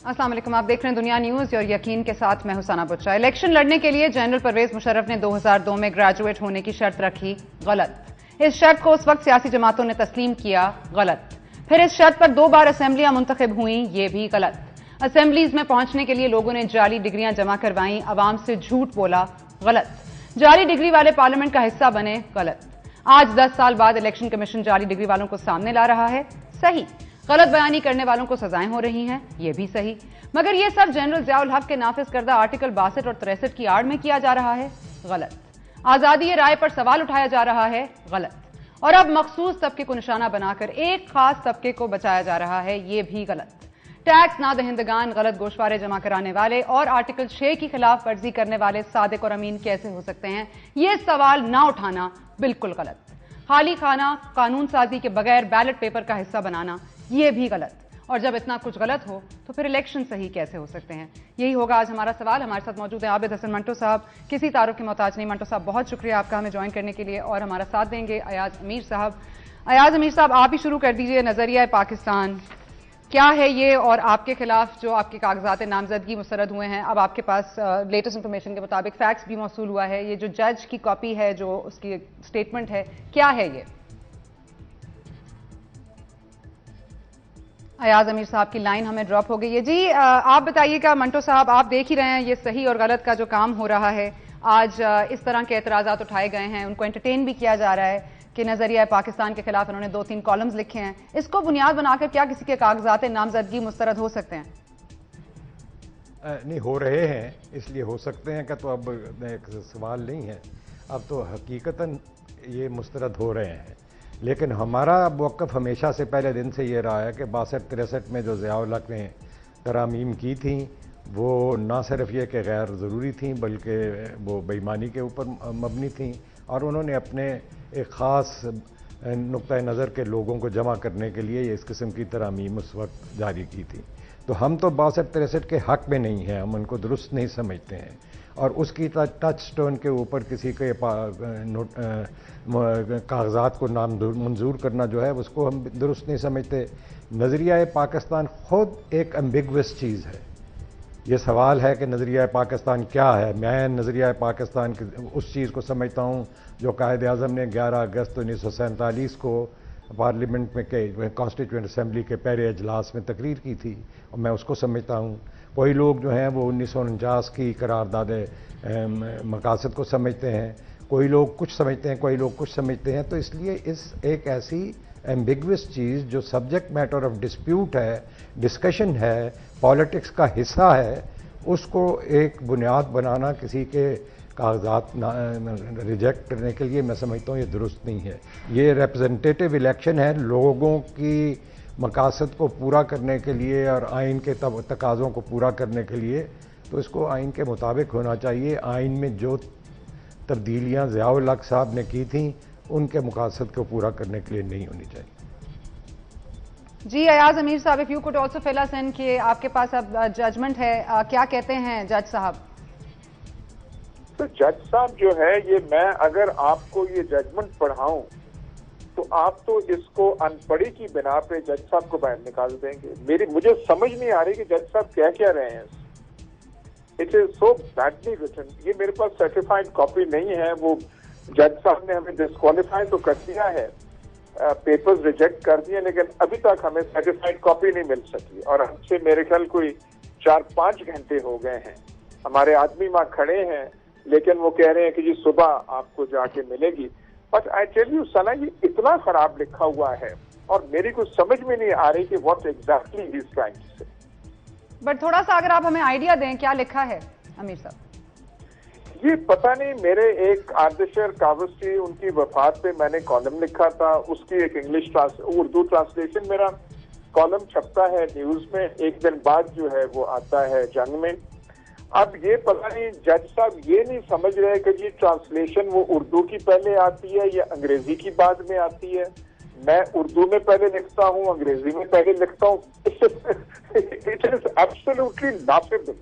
अस्सलाम वालेकुम, आप देख रहे हैं दुनिया न्यूज और यकीन के साथ मैं हुसैना बुच्चा। इलेक्शन लड़ने के लिए जनरल परवेज मुशर्रफ ने 2002 में ग्रेजुएट होने की शर्त रखी, गलत। इस शर्त को उस वक्त सियासी जमातों ने तस्लीम किया, गलत। फिर इस शर्त पर 2 बार असेंबलियां मुंतखब हुई, ये भी गलत। असेंबलीज में पहुंचने के लिए लोगों ने जाली डिग्रियां जमा करवाई, अवाम से झूठ बोला, गलत। जाली डिग्री वाले पार्लियामेंट का हिस्सा बने, गलत। आज 10 साल बाद इलेक्शन कमीशन जाली डिग्री वालों को सामने ला रहा है, सही। गलत बयानी करने वालों को सजाएं हो रही हैं, यह भी सही। मगर यह सब जनरल ज़ियाउल हक के नाफिज करदा आर्टिकल 62 और 63 की आड़ में किया जा रहा है, गलत। आजादी राय पर सवाल उठाया जा रहा है, गलत। और अब मखसूस तबके को निशाना बनाकर एक खास तबके को बचाया जा रहा है, यह भी गलत। टैक्स ना दहिंदगान, गलत गोशवारे जमा कराने वाले और आर्टिकल 6 की खिलाफ वर्जी करने वाले सादिक और अमीन कैसे हो सकते हैं, यह सवाल ना उठाना बिल्कुल गलत। खाली खाना कानून साजी के बगैर बैलेट पेपर का हिस्सा बनाना, यह भी गलत। और जब इतना कुछ गलत हो तो फिर इलेक्शन सही कैसे हो सकते हैं? यही होगा आज हमारा सवाल। हमारे साथ मौजूद है आबिद हसन मंटो साहब, किसी तारुफ के मोहताज नहीं। मंटो साहब, बहुत शुक्रिया आपका हमें ज्वाइन करने के लिए। और हमारा साथ देंगे अयाज अमीर साहब। अयाज अमीर साहब, आप ही शुरू कर दीजिए। नजरिया पाकिस्तान क्या है ये, और आपके खिलाफ जो आपके कागजात नामजदगी मुस्तरद हुए हैं, अब आपके पास लेटेस्ट इंफॉर्मेशन के मुताबिक फैक्स भी मौसूल हुआ है, ये जो जज की कॉपी है, जो उसकी स्टेटमेंट है, क्या है ये? अयाज अमीर साहब की लाइन हमें ड्रॉप हो गई है। जी आप बताइएगा मंटो साहब, आप देख ही रहे हैं ये सही और गलत का जो काम हो रहा है। आज इस तरह के एतराजात उठाए गए हैं, उनको एंटरटेन भी किया जा रहा है कि नजरिया पाकिस्तान के खिलाफ उन्होंने 2-3 कॉलम्स लिखे हैं। इसको बुनियाद बनाकर क्या किसी के कागजात नामजदगी मुस्तरद हो सकते हैं? नहीं हो रहे हैं, इसलिए हो सकते हैं का तो अब एक सवाल नहीं है। अब तो हकीकतन ये मुस्तरद हो रहे हैं। लेकिन हमारा मौक़िफ़ हमेशा से पहले दिन से ये रहा है कि 62-63 में जो ज़ियाउल हक ने तरामीम की थी, वो ना सिर्फ ये कि गैर ज़रूरी थी, बल्कि वो बेईमानी के ऊपर मबनी थी। और उन्होंने अपने एक ख़ास नुक्ता नज़र के लोगों को जमा करने के लिए इस किस्म की तरामीम उस वक्त जारी की थी। तो हम तो 62-63 के हक़ में नहीं हैं, हम उनको दुरुस्त नहीं समझते हैं। और उसकी टच स्टोन के ऊपर किसी के कागजात को नाम मंजूर करना जो है, उसको हम दुरुस्त नहीं समझते। नज़रिया पाकिस्तान ख़ुद एक एम्बिगुअस चीज़ है। ये सवाल है कि नज़रिया पाकिस्तान क्या है। मैं नज़रिया पाकिस्तान उस चीज़ को समझता हूँ जो कायद आज़म ने 11 अगस्त 1947 को पार्लियामेंट में के कॉन्स्टिट्यूएंट असम्बली के पहले अजलास में तकरीर की थी, और मैं उसको समझता हूँ। कोई लोग जो हैं वो 1949 की करारदाद मकासद को समझते हैं, कोई लोग कुछ समझते हैं, कोई लोग कुछ समझते हैं। तो इसलिए इस एक ऐसी एम्बिगुअस चीज़ जो सब्जेक्ट मैटर ऑफ डिस्प्यूट है, डिस्कशन है, पॉलिटिक्स का हिस्सा है, उसको एक बुनियाद बनाना किसी के कागजात रिजेक्ट करने के लिए, मैं समझता हूँ ये दुरुस्त नहीं है। ये रिप्रेजेंटेटिव इलेक्शन है, लोगों की मकासद को पूरा करने के लिए और आइन के तकाज़ों को पूरा करने के लिए, तो इसको आइन के मुताबिक होना चाहिए। आइन में जो तब्दीलियाँ ज़ियाउल हक साहब ने की थी, उनके मकासद को पूरा करने के लिए नहीं होनी चाहिए। जी अयाज अमीर साहब, if you could also fill us in कि आपके पास अब जजमेंट है, क्या कहते हैं जज साहब? तो जज साहब जो है, ये मैं अगर आपको ये जजमेंट पढ़ाऊं तो आप तो इसको अनपढ़ी की बिना पे जज साहब को बाहर निकाल देंगे। मुझे समझ नहीं आ रही कि जज साहब क्या क्या रहे हैं। It is so badly written. ये मेरे पास सर्टिफाइड कॉपी नहीं है। वो जज साहब ने हमें डिस्क्वालीफाई तो कर दिया है, पेपर्स रिजेक्ट कर दिए, लेकिन अभी तक हमें सर्टिफाइड कॉपी नहीं मिल सकी। और हमसे मेरे ख्याल कोई 4-5 घंटे हो गए हैं। हमारे आदमी वहां खड़े हैं, लेकिन वो कह रहे हैं कि जी सुबह आपको जाके मिलेगी। बट आई टेल यू सना, ये इतना खराब लिखा हुआ है और मेरी कुछ समझ में नहीं आ रही कि what exactly he is trying to say. But थोड़ा सा अगर आप हमें आइडिया दें क्या लिखा है अमीर साहब? ये पता नहीं, मेरे एक आर्दिशर कावस्ती, उनकी वफात पे मैंने कॉलम लिखा था, उसकी एक उर्दू ट्रांसलेशन मेरा कॉलम छपता है न्यूज में, एक दिन बाद जो है वो आता है जंग में। अब ये पता नहीं जज साहब ये नहीं समझ रहे कि जी ट्रांसलेशन वो उर्दू की पहले आती है या अंग्रेजी की बाद में आती है। मैं उर्दू में पहले लिखता हूँ, अंग्रेजी में पहले लिखता हूँ। It is absolutely laughable.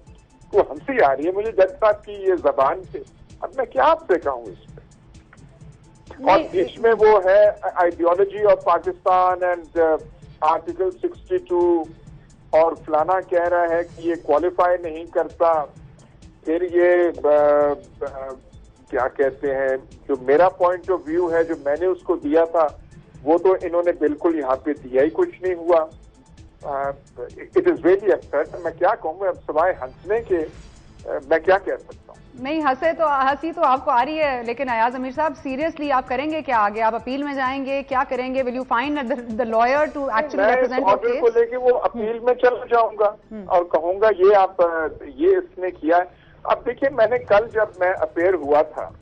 वो हंसी आ रही है मुझे जज साहब की ये जबान से। अब मैं क्या आपसे कहूँ इस पे। और बीच में वो है ideology of Pakistan and article 62 और फलाना कह रहा है कि ये क्वालिफाई नहीं करता, फिर ये क्या कहते हैं, जो मेरा पॉइंट ऑफ व्यू है जो मैंने उसको दिया था वो तो इन्होंने बिल्कुल यहाँ पे दिया ही कुछ नहीं हुआ। It is really upset. मैं क्या कहूँ, अब सिवाय हंसने के मैं क्या कह सकता हूँ। नहीं, हंसी तो आपको आ रही है, लेकिन अयाज अमीर साहब सीरियसली आप करेंगे क्या आगे? आप अपील में जाएंगे, क्या करेंगे? Will you find the lawyer to actually represent your case? को लेके वो अपील में चला जाऊंगा और कहूंगा ये इसने किया है। अब देखिए, मैंने कल जब मैं अपेयर हुआ था,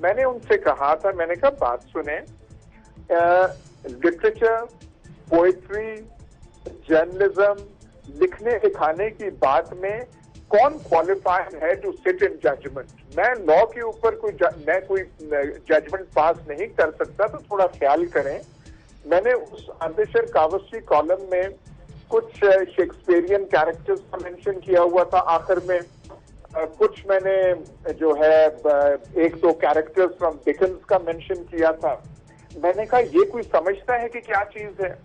मैंने उनसे कहा था, मैंने कहा बात सुने, लिटरेचर, पोएट्री, जर्नलिज्म, लिखने लिखाने की बात में कौन क्वालिफाइड है टू सिट इन जजमेंट? मैं लॉ के ऊपर कोई जजमेंट पास नहीं कर सकता, तो थोड़ा ख्याल करें। मैंने उस आर्देशर कावसी कॉलम में कुछ शेक्सपियरियन कैरेक्टर्स का मेंशन किया हुआ था आखिर में, कुछ मैंने जो है एक दो कैरेक्टर्स फ्रॉम डिकन्स का मेंशन किया था। मैंने कहा ये कोई समझता है कि क्या चीज है?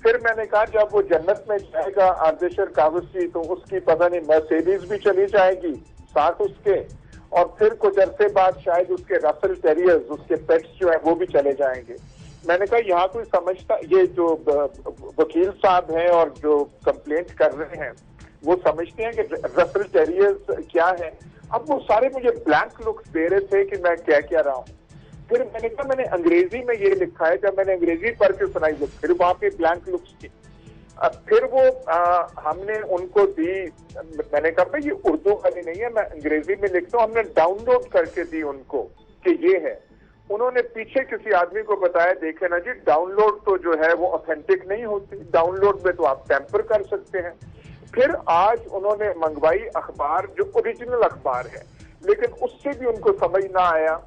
फिर मैंने कहा जब वो जन्नत में जाएगा आर्देशर कावसी, तो उसकी पता नहीं मर्सिडीज भी चली जाएगी साथ उसके, और फिर कुछ अरसे बाद शायद उसके रसल टेरियर्स, उसके पेट्स जो है वो भी चले जाएंगे। मैंने कहा यहाँ कोई समझता, ये जो वकील साहब हैं और जो कंप्लेंट कर रहे हैं वो समझते हैं कि रसल टेरियर्स क्या है? अब वो सारे मुझे ब्लैंक लुक्स दे रहे थे कि मैं क्या क्या रहा हूँ। फिर मैंने कहा मैंने अंग्रेजी में ये लिखा है, जब मैंने अंग्रेजी पढ़ के सुनाई वो फिर वहां पे ब्लैंक लुक्स थी। फिर वो हमने उनको दी, मैंने कहा भाई ये उर्दू वाली नहीं है, मैं अंग्रेजी में लिखता हूँ। हमने डाउनलोड करके दी उनको कि ये है। उन्होंने पीछे किसी आदमी को बताया, देखे ना जी, डाउनलोड तो जो है वो ऑथेंटिक नहीं होती, डाउनलोड में तो आप टैंपर कर सकते हैं। फिर आज उन्होंने मंगवाई अखबार जो ओरिजिनल अखबार है, लेकिन उससे भी उनको समझ ना आया।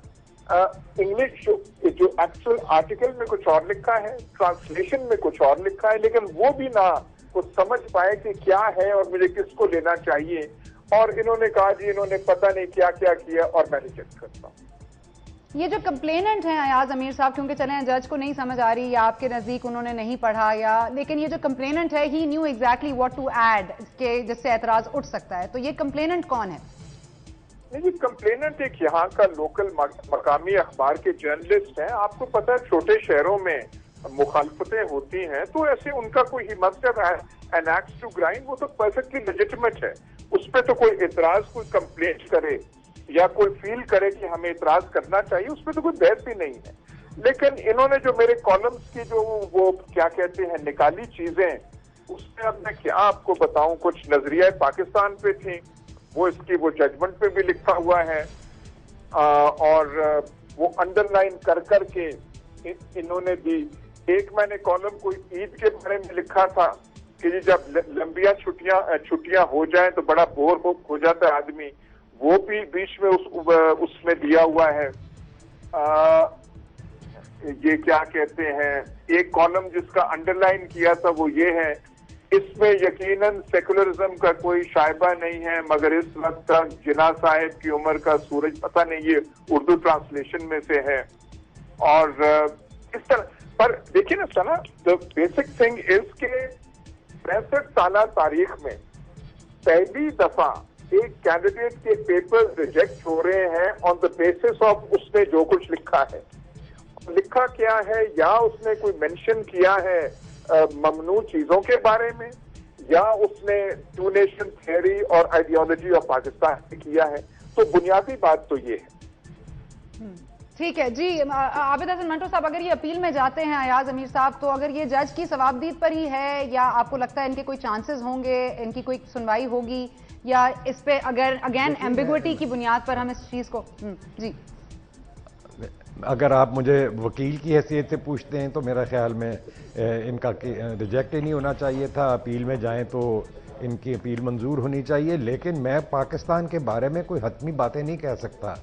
इंग्लिश जो एक्चुअल आर्टिकल में कुछ और लिखा है, ट्रांसलेशन में कुछ और लिखा है, लेकिन वो भी ना कुछ समझ पाए कि क्या है और मुझे किसको लेना चाहिए। और इन्होंने कहा जी इन्होंने पता नहीं क्या क्या किया और मैं रिजेक्ट करता हूँ। ये जो कंप्लेनेंट हैं अयाज अमीर साहब, क्योंकि चलें जज को नहीं समझ आ रही या आपके नजदीक उन्होंने नहीं पढ़ा, या लेकिन ये जो कंप्लेनेंट है he knew exactly what to add के जिससे एतराज उठ सकता है, तो ये कंप्लेनेंट कौन है? नहीं, कंप्लेनेंट एक यहाँ का लोकल मकामी अखबार के जर्नलिस्ट हैं। आपको पता है छोटे शहरों में मुखालफतें होती हैं, तो ऐसे उनका कोई हिम्मत एन एक्ट टू ग्राइंड, वो तो परफेक्टली लेजिटिमेट है। उस पर तो कोई एतराज, कोई कंप्लेंट करे या कोई फील करे कि हमें एतराज करना चाहिए, उस पर तो कोई बहस भी नहीं है। लेकिन इन्होंने जो मेरे कॉलम्स की जो वो क्या कहते हैं निकाली चीजें, उसमें अब मैं क्या आपको बताऊं, कुछ नजरिया पाकिस्तान पे थी, वो इसकी वो जजमेंट पे भी लिखा हुआ है, और वो अंडरलाइन कर करके इन्होंने दी। एक मैंने कॉलम कोई ईद के बारे में लिखा था कि जी जब लंबिया छुट्टियां हो जाएं तो बड़ा बोर हो जाता है आदमी, वो भी बीच में उसमें दिया हुआ है। ये क्या कहते हैं, एक कॉलम जिसका अंडरलाइन किया था वो ये है, इसमें यकीनन सेकुलरिज्म का कोई शायबा नहीं है, मगर इस वक्त तक जिना साहिब की उम्र का सूरज, पता नहीं, ये उर्दू ट्रांसलेशन में से है। और इस तरह पर देखिए ना सना, द बेसिक थिंग इज के 65 साल तारीख में पहली दफा एक कैंडिडेट के पेपर रिजेक्ट हो रहे हैं ऑन द बेसिस ऑफ उसने जो कुछ लिखा है। लिखा क्या है, या उसने कोई मेंशन किया है ममनू चीजों के बारे में, या उसने टू नेशन थियरी और आइडियोलॉजी ऑफ पाकिस्तान किया है। तो बुनियादी बात तो ये है। ठीक है जी। आबिद हसन मंटो साहब, अगर ये अपील में जाते हैं अयाज अमीर साहब, तो अगर ये जज की सवाबदीद पर ही है, या आपको लगता है इनके कोई चांसेस होंगे, इनकी कोई सुनवाई होगी, या इस पे अगर अगेन एम्बिग्विटी की बुनियाद पर हम इस चीज को जी? अगर आप मुझे वकील की हैसियत से पूछते हैं तो मेरा ख्याल में इनका रिजेक्ट ही नहीं होना चाहिए था। अपील में जाएं तो इनकी अपील मंजूर होनी चाहिए। लेकिन मैं पाकिस्तान के बारे में कोई हतमी बातें नहीं कह सकता।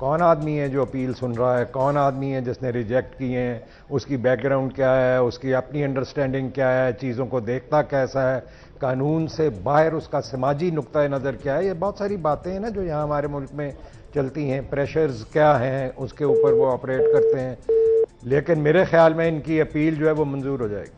कौन आदमी है जो अपील सुन रहा है, कौन आदमी है जिसने रिजेक्ट किए हैं, उसकी बैकग्राउंड क्या है, उसकी अपनी अंडरस्टैंडिंग क्या है, चीज़ों को देखता कैसा है, कानून से बाहर उसका समाजी नुक्ता नज़र क्या है, ये बहुत सारी बातें हैं ना जो यहाँ हमारे मुल्क में चलती हैं। प्रेशर्स क्या हैं उसके ऊपर वो ऑपरेट करते हैं। लेकिन मेरे ख्याल में इनकी अपील जो है वो मंजूर हो जाएगी।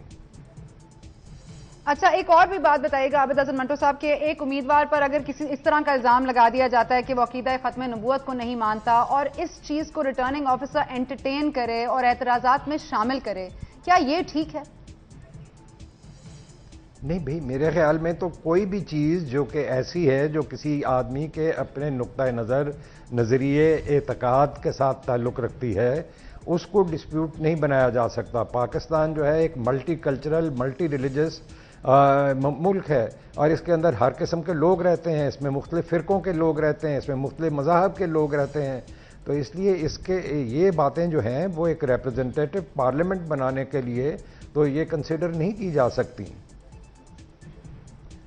अच्छा, एक और भी बात बताइएगा आबिद हसन मंटो साहब के, एक उम्मीदवार पर अगर किसी इस तरह का इल्जाम लगा दिया जाता है कि वो अकीदा खत्म नबूवत को नहीं मानता और इस चीज को रिटर्निंग ऑफिसर एंटरटेन करे और एतराजात में शामिल करे, क्या ये ठीक है? नहीं भाई, मेरे ख्याल में तो कोई भी चीज़ जो कि ऐसी है जो किसी आदमी के अपने नुक्ता नज़र, नज़रिए, एतकाद के साथ ताल्लुक़ रखती है, उसको डिस्प्यूट नहीं बनाया जा सकता। पाकिस्तान जो है एक मल्टी कल्चरल, मल्टी रिलीजियस मुल्क है और इसके अंदर हर किस्म के लोग रहते हैं, इसमें मुख्तलिफ फ़िरक़ों के लोग रहते हैं, इसमें मुख्तलिफ मज़ाहब के लोग रहते हैं। तो इसलिए इसके ये बातें जो हैं वो एक रिप्रेजेंटेटिव पार्लियामेंट बनाने के लिए तो ये कंसिडर नहीं की जा सकती।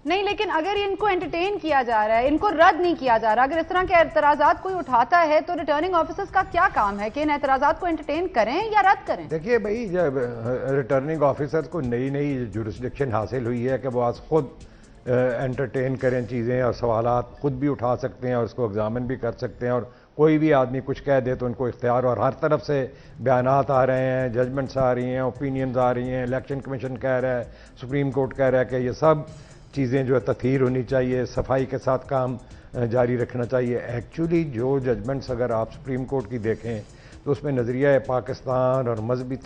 नहीं, लेकिन अगर इनको एंटरटेन किया जा रहा है, इनको रद्द नहीं किया जा रहा, अगर इस तरह के एतराजात कोई उठाता है तो रिटर्निंग ऑफिसर्स का क्या काम है कि इन एतराजात को एंटरटेन करें या रद्द करें? देखिए भाई, जब रिटर्निंग ऑफिसर्स को नई नई जुरिस्डिक्शन हासिल हुई है कि वो आज खुद एंटरटेन करें चीज़ें और सवालात खुद भी उठा सकते हैं और उसको एग्जामिन भी कर सकते हैं, और कोई भी आदमी कुछ कह दे तो उनको इख्तियार, और हर तरफ से बयानात आ रहे हैं, जजमेंट्स आ रही हैं, ओपिनियंस आ रही हैं, इलेक्शन कमीशन कह रहा है, सुप्रीम कोर्ट कह रहा है कि ये सब चीज़ें जो है तथहीर होनी चाहिए, सफाई के साथ काम जारी रखना चाहिए। एक्चुअली जो जजमेंट्स अगर आप सुप्रीम कोर्ट की देखें तो उसमें नज़रिया पाकिस्तान और मजहबी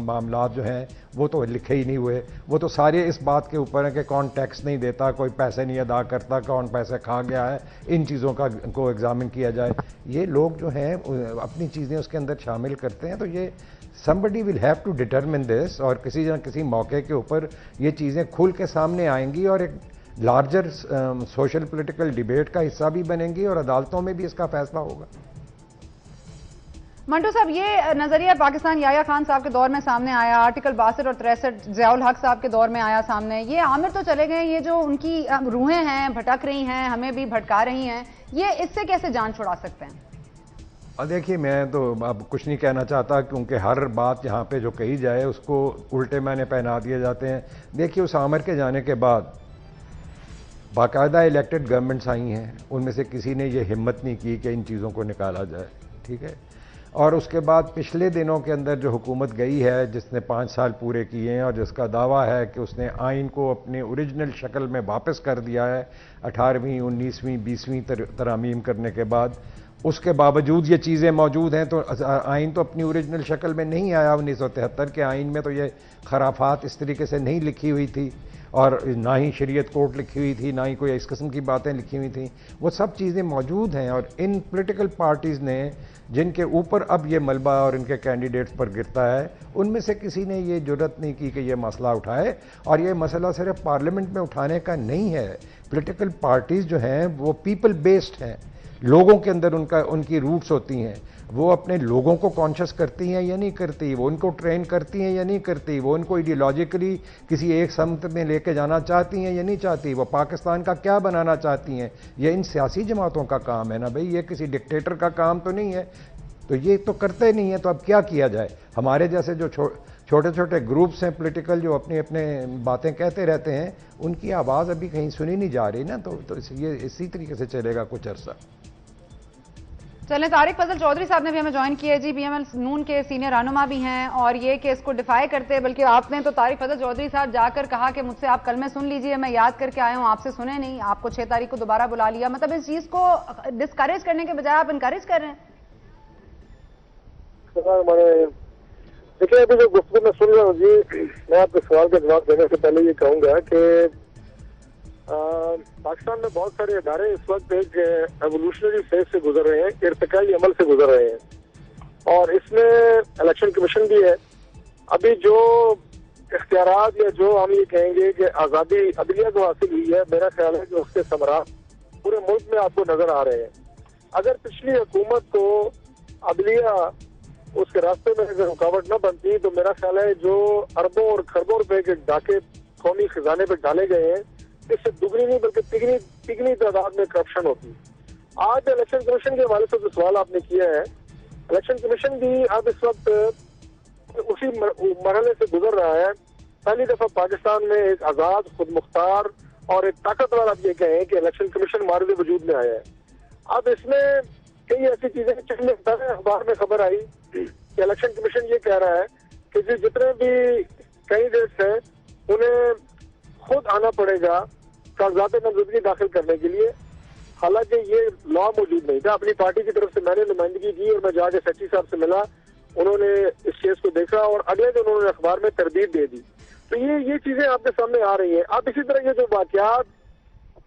मामलात जो हैं वो तो लिखे ही नहीं हुए, वो तो सारे इस बात के ऊपर है कि कौन टैक्स नहीं देता, कोई पैसे नहीं अदा करता, कौन पैसे खा गया है, इन चीज़ों का को एग्जामिन किया जाए। ये लोग जो हैं अपनी चीज़ें उसके अंदर शामिल करते हैं, तो ये somebody will have to determine this, और किसी न किसी मौके के ऊपर ये चीज़ें खुल के सामने आएंगी और एक लार्जर सोशल पॉलिटिकल डिबेट का हिस्सा भी बनेंगी और अदालतों में भी इसका फैसला होगा। मंटो साहब, ये नजरिया पाकिस्तान याया खान साहब के दौर में सामने आया, आर्टिकल 62 और 63 ज़ियाउल हक साहब के दौर में आया सामने, ये आमिर तो चले गए, ये जो उनकी रूहें हैं भटक रही हैं, हमें भी भटका रही हैं, ये इससे कैसे जान छुड़ा सकते हैं? और देखिए, मैं तो अब कुछ नहीं कहना चाहता क्योंकि हर बात यहाँ पे जो कही जाए उसको उल्टे मायने पहना दिए जाते हैं। देखिए, उस आमिर के जाने के बाद बाकायदा इलेक्टेड गवर्नमेंट्स आई हैं, उनमें से किसी ने ये हिम्मत नहीं की कि इन चीज़ों को निकाला जाए, ठीक है। और उसके बाद पिछले दिनों के अंदर जो हुकूमत गई है जिसने 5 साल पूरे किए हैं और जिसका दावा है कि उसने आइन को अपने ओरिजिनल शक्ल में वापस कर दिया है 18वीं, 19वीं, 20वीं तरमीम करने के बाद, उसके बावजूद ये चीज़ें मौजूद हैं, तो आइन तो अपनी ओरिजिनल शक्ल में नहीं आया। 1973 के आइन में तो ये खराफात इस तरीके से नहीं लिखी हुई थी और ना ही शरीयत कोर्ट लिखी हुई थी, ना ही कोई इस किस्म की बातें लिखी हुई थी। वो सब चीज़ें मौजूद हैं और इन पॉलिटिकल पार्टीज़ ने जिनके ऊपर अब ये मलबा और इनके कैंडिडेट्स पर गिरता है, उनमें से किसी ने ये जुर्रत नहीं की कि ये मसला उठाए। और ये मसला सिर्फ पार्लियामेंट में उठाने का नहीं है। पॉलिटिकल पार्टीज़ जो हैं वो पीपल बेस्ड हैं, लोगों के अंदर उनकी रूट्स होती हैं। वो अपने लोगों को कॉन्शियस करती हैं या नहीं करती, वो उनको ट्रेन करती हैं या नहीं करती, वो उनको आइडियोलॉजिकली किसी एक समत में लेके जाना चाहती हैं या नहीं चाहती, वो पाकिस्तान का क्या बनाना चाहती हैं। ये इन सियासी जमातों का काम है ना भाई, ये किसी डिक्टेटर का काम तो नहीं है। तो ये तो करते नहीं है, तो अब क्या किया जाए। हमारे जैसे जो छोटे छोटे ग्रुप्स हैं पॉलिटिकल जो अपने अपने बातें कहते रहते हैं, उनकी आवाज़ अभी कहीं सुनी नहीं जा रही ना, तो ये इसी तरीके से चलेगा कुछ अरसा। चलें, तारिक फजल चौधरी साहब ने भी हमें ज्वाइन किया है जी, बीएमएल नून के सीनियर रहनुमा भी हैं और ये केस को डिफाई करते हैं। बल्कि आपने तो तारिक फजल चौधरी साहब जाकर कहा कि मुझसे आप कल में सुन लीजिए, मैं याद करके आया हूं, आपसे सुने नहीं, आपको 6 तारीख को दोबारा बुला लिया। मतलब इस चीज को डिस्करेज करने के बजाय आप इनकरेज कर रहे हैं। देखिए, अभी जो गुफ्तगू में सुन रहा हूँ जी, मैं आपके सवाल का जवाब देने से पहले ये कहूंगा कि पाकिस्तान में बहुत सारे इदारे इस वक्त एक एवोल्यूशनरी फेज से गुजर रहे हैं, इर्तिकाई अमल से गुजर रहे हैं और इसमें इलेक्शन कमीशन भी है। अभी जो इख्तियारात या जो हम ये कहेंगे कि आज़ादी अदलिया को हासिल हुई है, मेरा ख्याल है कि उसके समरात पूरे मुल्क में आपको नजर आ रहे हैं। अगर पिछली हुकूमत को अदलिया उसके रास्ते में अगर रुकावट न बनती तो मेरा ख्याल है जो अरबों और खरबों रुपए के डाके कौमी खजाने पर डाले गए हैं, इससे दुगनी नहीं बल्कि तिगनी तादाद में करप्शन होती। आज इलेक्शन कमीशन के हवाले से जो सवाल आपने किया है, इलेक्शन कमीशन भी अब इस वक्त उसी मरहले से गुजर रहा है। पहली दफा पाकिस्तान में एक आजाद, खुद मुख्तार और एक ताकतवर आप ये कहें कि इलेक्शन कमीशन मारूद वजूद में आया है। अब इसमें कई ऐसी चीजें चलने अखबार में खबर आई कि इलेक्शन कमीशन ये कह रहा है कि जितने भी कैंडिडेट्स हैं उन्हें खुद आना पड़ेगा कागजात नामजदगी दाखिल करने के लिए। हालांकि ये लॉ मौजूद नहीं था। अपनी पार्टी की तरफ से मैंने नुमाइंदगी की और मैं जाके सेक्रेटरी साहब से मिला, उन्होंने इस केस को देखा और अगले दिन उन्होंने अखबार में तरदीद दे दी। तो ये चीजें आपके सामने आ रही हैं। अब इसी तरह ये जो वाकयात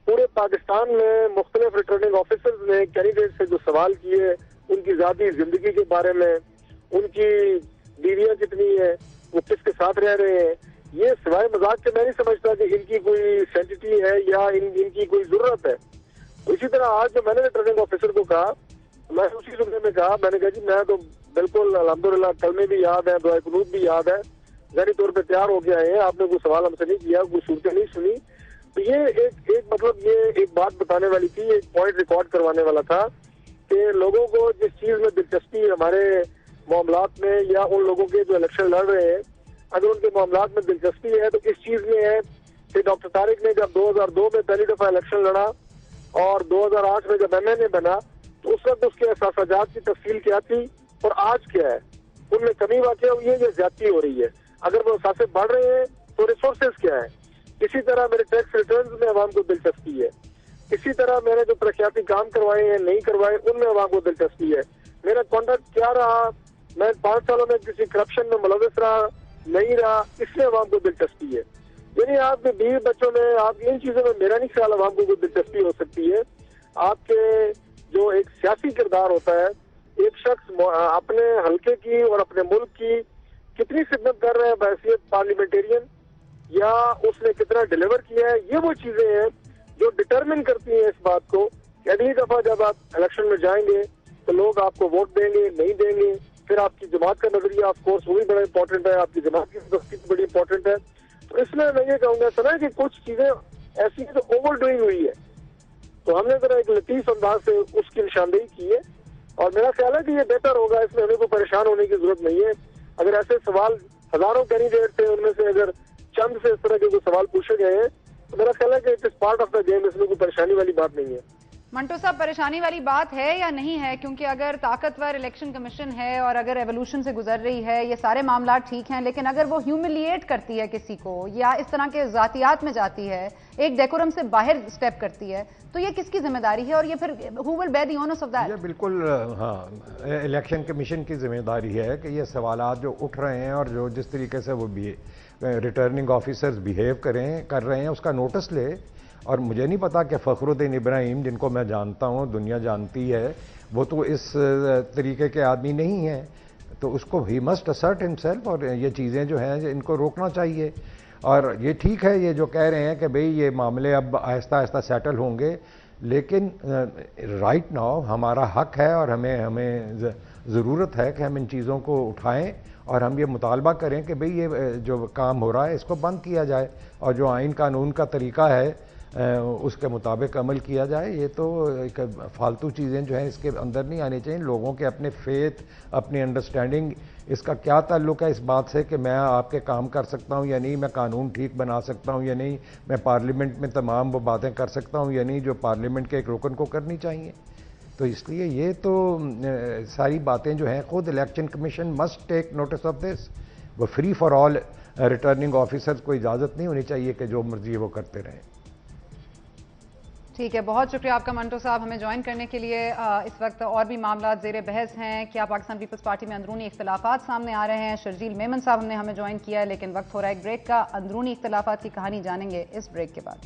पूरे पाकिस्तान में मुख्तलिफ रिटर्निंग ऑफिसर्स ने कैंडिडेट से जो सवाल किए, उनकी ज़ाती जिंदगी के बारे में, उनकी बीवियां कितनी है, वो किसके साथ रह रहे हैं, ये सिवाय मजाक के मैं नहीं समझता कि इनकी कोई सेंसिटी है या इनकी कोई जरूरत है। इसी तरह आज जो मैंने रिटर्निंग ऑफिसर को कहा, मैं उसी जुमले में कहा, मैंने कहा जी मैं तो बिल्कुल अल्हम्दुलिल्लाह कलमे भी याद है, दुआ कुनूत भी याद है, ज़हनी तौर पे तैयार हो गया है, आपने कोई सवाल हमसे नहीं किया, कोई सूरतें नहीं सुनी। तो ये एक मतलब ये एक बात बताने वाली थी, एक पॉइंट रिकॉर्ड करवाने वाला था कि लोगों को जिस चीज में दिलचस्पी है हमारे मामलात में, या उन लोगों के जो इलेक्शन लड़ रहे हैं अगर उनके मामलात में दिलचस्पी है तो इस चीज में है कि डॉक्टर तारिक ने जब 2002 में पहली दफा इलेक्शन लड़ा और 2008 में जब MNA बना तो उस वक्त उसके एहसासात की तफसील क्या थी और आज क्या है, उनमें कमी वाक़या हुई है या ज्यादती हो रही है, अगर वो एहसास बढ़ रहे हैं तो रिसोर्सेज क्या है। इसी तरह मेरे टैक्स रिटर्न्स में अवाम को दिलचस्पी है, इसी तरह मैंने जो तरक्याती काम करवाए हैं नहीं करवाए उनमें अवाम को दिलचस्पी है, मेरा कॉन्डक्ट क्या रहा, मैं 5 सालों में किसी करप्शन में मुलविस रहा नहीं रहा, इसमें अवाम को दिलचस्पी है। यानी आपके 20 बच्चों में, आप इन चीजों में मेरा नहीं ख्याल अवाम को कोई दिलचस्पी हो सकती है। आपके जो एक सियासी किरदार होता है, एक शख्स अपने हल्के की और अपने मुल्क की कितनी खिदमत कर रहा है बहैसियत पार्लियामेंटेरियन, या उसने कितना डिलीवर किया है, ये वो चीजें हैं जो डिटरमिन करती हैं इस बात को कि अगली दफा जब आप इलेक्शन में जाएंगे तो लोग आपको वोट देंगे नहीं देंगे। फिर आपकी जमात का नजरिया ऑफ कोर्स वो भी बड़ा इंपॉर्टेंट है, आपकी जमात की दोस्ती भी बड़ी इंपॉर्टेंट है। तो इसमें मैं ये कहूंगा सना कि कुछ चीजें ऐसी हैं जो ओवर डूइंग हुई है, तो हमने जरा एक लतीफ अंदाज से उसकी निशानदेही की है और मेरा ख्याल है कि ये बेहतर होगा, इसमें हमें कोई परेशान होने की जरूरत नहीं है। अगर ऐसे सवाल हजारों कैंडिडेट थे, उनमें से अगर चंद से इस तरह के कोई सवाल पूछे गए हैं तो मेरा ख्याल है कि it is part of the game, इसमें कोई परेशानी वाली बात नहीं है। मंटो साहब, परेशानी वाली बात है या नहीं है? क्योंकि अगर ताकतवर इलेक्शन कमीशन है और अगर एवोल्यूशन से गुजर रही है, ये सारे मामला ठीक हैं, लेकिन अगर वो ह्यूमिलिएट करती है किसी को या इस तरह के जातियात में जाती है, एक डेकोरम से बाहर स्टेप करती है, तो ये किसकी जिम्मेदारी है और ये फिर who will bear the onus of that? ये बिल्कुल हाँ, इलेक्शन कमीशन की जिम्मेदारी है कि ये सवालात जो उठ रहे हैं और जो जिस तरीके से वो रिटर्निंग ऑफिसर्स बिहेव कर रहे हैं उसका नोटिस ले। और मुझे नहीं पता कि फ़खरुद्दीन इब्राहिम, जिनको मैं जानता हूँ, दुनिया जानती है, वो तो इस तरीके के आदमी नहीं है, तो उसको ही मस्ट असर्ट हिमसेल्फ और ये चीज़ें जो हैं इनको रोकना चाहिए। और ये ठीक है ये जो कह रहे हैं कि भाई ये मामले अब आहिस्ता आहिस्ता सेटल होंगे, लेकिन राइट नाउ हमारा हक है और हमें ज़रूरत है कि हम इन चीज़ों को उठाएं और हम ये मुतालबा करें कि भाई ये जो काम हो रहा है इसको बंद किया जाए और जो आइन कानून का तरीका है उसके मुताबिक अमल किया जाए। ये तो एक फालतू चीज़ें जो हैं इसके अंदर नहीं आनी चाहिए। लोगों के अपने फेथ, अपनी अंडरस्टैंडिंग, इसका क्या ताल्लुक है इस बात से कि मैं आपके काम कर सकता हूँ या नहीं, मैं कानून ठीक बना सकता हूँ या नहीं, मैं पार्लियामेंट में तमाम वो बातें कर सकता हूँ या नहीं जो पार्लियामेंट के एक रुकन को करनी चाहिए। तो इसलिए ये तो सारी बातें जो हैं, खुद election commission must take notice of this. वो free for all returning officers को इजाज़त नहीं होनी चाहिए कि जो मर्जी वो करते रहें। ठीक है, बहुत शुक्रिया आपका मंटो साहब हमें ज्वाइन करने के लिए। इस वक्त और भी मामला जेर बहस हैं। क्या पाकिस्तान पीपल्स पार्टी में अंदरूनी इख्तलाफात सामने आ रहे हैं? शर्जील मेमन साहब ने हमें ज्वाइन किया है, लेकिन वक्त हो रहा है एक ब्रेक का। अंदरूनी इख्तलाफात की कहानी जानेंगे इस ब्रेक के बाद।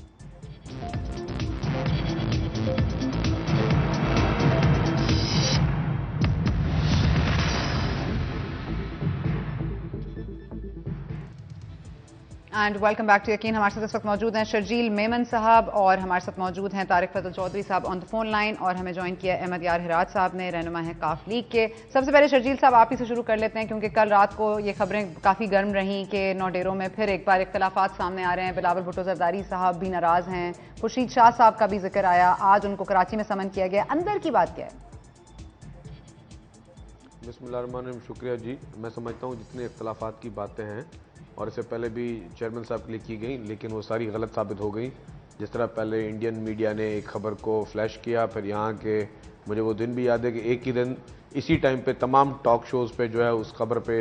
एंड वेलकम बैक टू यकीन। हमारे साथ इस वक्त मौजूद हैं शर्जील मेमन साहब और हमारे साथ मौजूद हैं तारिक फजल चौधरी साहब ऑन द फोन लाइन, और हमें ज्वाइन किया अहमद यार हिराज साहब ने, रहनुमा है काफ लीग के। सबसे पहले शर्जील साहब आप ही से शुरू कर लेते हैं, क्योंकि कल रात को ये खबरें काफ़ी गर्म रहीं कि नौडेरों में फिर एक बार इख्तलाफात सामने आ रहे हैं। बिलावल भुट्टो जरदारी साहब भी नाराज़ हैं, खुर्शीद शाह साहब का भी जिक्र आया, आज उनको कराची में समन किया गया। अंदर की बात क्या है? बिस्मिल्लाहिर्रहमानिर्रहीम, शुक्रिया जी। मैं समझता हूँ जितने इख्तलाफात की बातें हैं और इससे पहले भी चेयरमैन साहब के लिए की गई, लेकिन वो सारी गलत साबित हो गई। जिस तरह पहले इंडियन मीडिया ने एक खबर को फ्लैश किया, फिर यहाँ के मुझे वो दिन भी याद है कि एक ही दिन इसी टाइम पे तमाम टॉक शोज़ पे जो है उस खबर पे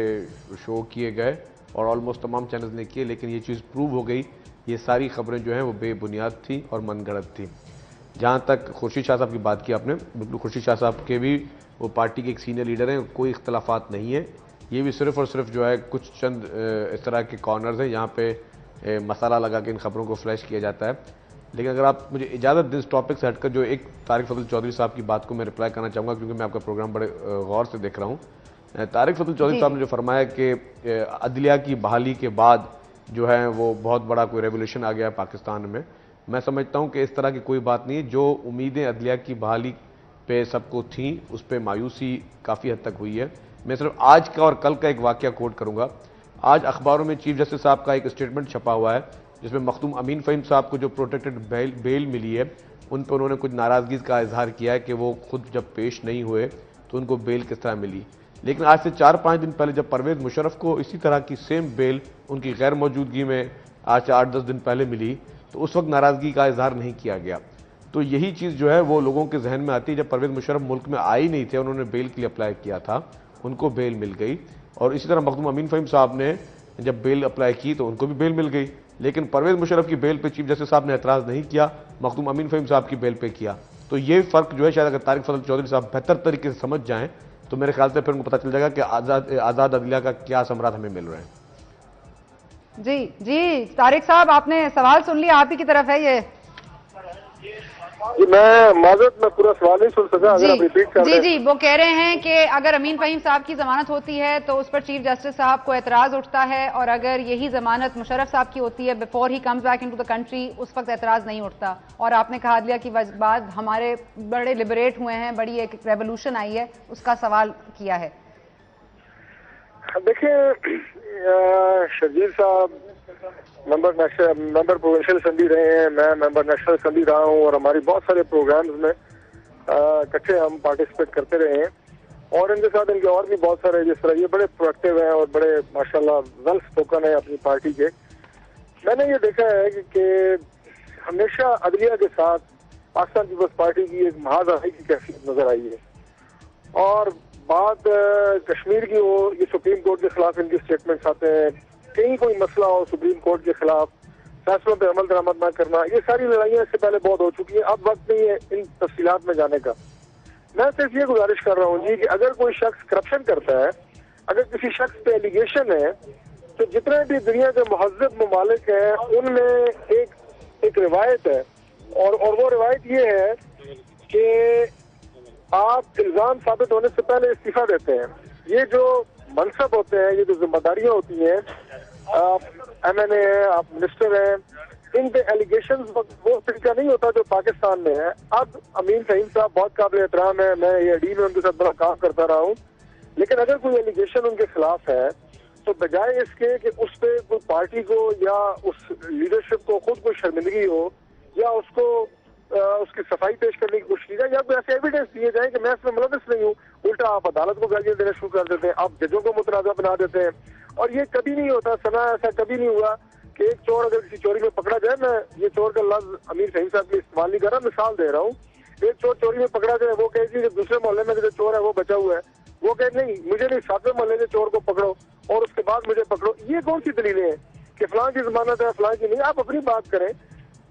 शो किए गए और ऑलमोस्ट तमाम चैनल्स ने किए, लेकिन ये चीज़ प्रूव हो गई, ये सारी खबरें जो हैं वो बेबुनियाद थी और मनगढ़ंत थी। जहाँ तक खुर्शीद शाह साहब की बात की आपने, बिल्कुल खुर्शीद शाह साहब के भी, वो पार्टी के एक सीनियर लीडर हैं, कोई इख्तलाफात नहीं है। ये भी सिर्फ और सिर्फ जो है कुछ चंद इस तरह के कॉर्नर्स हैं जहाँ पे मसाला लगा के इन खबरों को फ्लैश किया जाता है। लेकिन अगर आप मुझे इजाज़त दें इस टॉपिक से हटकर, जो एक तारिक फजल चौधरी साहब की बात को मैं रिप्लाई करना चाहूँगा, क्योंकि मैं आपका प्रोग्राम बड़े गौर से देख रहा हूँ। तारिक फजल चौधरी साहब ने जो फरमाया कि अदलिया की बहाली के बाद जो है वो बहुत बड़ा कोई रेवोल्यूशन आ गया है पाकिस्तान में, मैं समझता हूँ कि इस तरह की कोई बात नहीं है। जो उम्मीदें अदलिया की बहाली पे सबको थी, उस पर मायूसी काफ़ी हद तक हुई है। मैं सिर्फ आज का और कल का एक वाकया कोट करूँगा। आज अखबारों में चीफ जस्टिस साहब का एक स्टेटमेंट छपा हुआ है, जिसमें मखदूम अमीन फ़हीम साहब को जो प्रोटेक्टेड बेल मिली है, उन पर उन्होंने कुछ नाराज़गी का इजहार किया है कि वो खुद जब पेश नहीं हुए तो उनको बेल किस तरह मिली। लेकिन आज से 4-5 दिन पहले जब परवेज़ मुशर्रफ को इसी तरह की सेम बेल उनकी गैर मौजूदगी में आज से 8-10 दिन पहले मिली, तो उस वक्त नाराज़गी का इजहार नहीं किया गया। तो यही चीज़ जो है वो लोगों के जहन में आती है। जब परवेज़ मुशर्रफ मुल्क में आए ही नहीं थे, उन्होंने बेल के लिए अप्लाई किया था, उनको बेल मिल गई। और इसी तरह मखदूम अमीन फ़हीम साहब ने जब बेल अप्लाई की तो उनको भी बेल मिल गई। लेकिन परवेज़ मुशर्रफ की बेल पे चीफ जस्टिस साहब ने एतराज़ नहीं किया, मखदूम अमीन फ़हीम साहब की बेल पे किया। तो ये फ़र्क जो है, शायद अगर तारिक फजल चौधरी साहब बेहतर तरीके से समझ जाएं तो मेरे ख्याल से फिर उनको पता चल जाएगा कि आज़ाद अदलिया का क्या समरात हमें मिल रहे हैं। जी तारिक साहब, आपने सवाल सुन लिया, आप ही की तरफ है ये। जी मैं पूरा सवाल नहीं सुन सका, अगर आप रिपीट कर जी वो कह रहे हैं कि अगर अमीन फ़हीम साहब की जमानत होती है तो उस पर चीफ जस्टिस साहब को एतराज उठता है, और अगर यही जमानत मुशर्रफ साहब की होती है before he comes back into the country, उस वक्त एतराज नहीं उठता। और आपने कहा दिया कि बाद हमारे बड़े लिबरेट हुए हैं, बड़ी एक रेवोल्यूशन आई है, उसका सवाल किया है। देखिए, शर्जील साहब मेंबर प्रोविंशियल असेंबली रहे हैं, मैं मेंबर नेशनल असेंबली रहा हूँ, और हमारी बहुत सारे प्रोग्राम्स में इकट्ठे हम पार्टिसिपेट करते रहे हैं। और इनके साथ इनके और भी बहुत सारे, जिस तरह ये बड़े प्रोएक्टिव हैं और बड़े माशाल्लाह वेल स्पोकन है अपनी पार्टी के। मैंने ये देखा है कि हमेशा अदलिया के साथ पाकिस्तान पीपल्स पार्टी की एक महाजराई की कैफियत नजर आई है। और बात कश्मीर की हो, ये सुप्रीम कोर्ट के खिलाफ इनके स्टेटमेंट्स आते हैं, कहीं कोई मसला हो सुप्रीम कोर्ट के खिलाफ फैसलों पे अमल दरामद न करना, ये सारी लड़ाइयां इससे पहले बहुत हो चुकी हैं। अब वक्त नहीं है इन तफसीलात में जाने का। मैं सिर्फ ये गुजारिश कर रहा हूँ जी कि अगर कोई शख्स करप्शन करता है, अगर किसी शख्स पे एलिगेशन है, तो जितने भी दुनिया के महज़्ज़ब ममालिक हैं उनमें एक रिवायत है, और वो रिवायत ये है कि आप इल्जाम साबित होने से पहले इस्तीफा देते हैं। ये जो मनसब होते हैं, ये जो जिम्मेदारियां होती हैं, आप MNA हैं, आप मिनिस्टर हैं, इन पे एलिगेशन वो तरीका नहीं होता जो पाकिस्तान में है। अब अमीन फ़हीम साहब बहुत काबिल एहतराम है, मैं ये डी में उनके साथ बड़ा काम करता रहा हूँ, लेकिन अगर कोई एलिगेशन उनके खिलाफ है तो बजाय इसके कि उस पर कोई पार्टी को या उस लीडरशिप को खुद कोई शर्मिंदगी हो या उसको उसकी सफाई पेश करने की कोशिश की जाए, या कोई ऐसे एविडेंस दिए जाए कि मैं इसमें मुलविस नहीं हूँ, उल्टा आप अदालत को गालियां देना शुरू कर देते हैं, आप जजों को मुतनाज़ा बना देते हैं। और ये कभी नहीं होता, सना ऐसा कभी नहीं हुआ कि एक चोर अगर किसी चोरी में पकड़ा जाए, मैं ये चोर का लफ्ज अमीर फ़हीम साहब के इस्तेमाल नहीं कर रहा, मिसाल दे रहा हूँ, एक चोर चोरी में पकड़ा जाए, वो कहे कि दूसरे मोहल्ले में जो चोर है वो बचा हुआ है, वो कहे नहीं मुझे नहीं, 7वें मोहल्ले के चोर को पकड़ो और उसके बाद मुझे पकड़ो। ये कौन सी दलीलें हैं कि फलां की जमानत है फलां की नहीं? आप अपनी बात करें।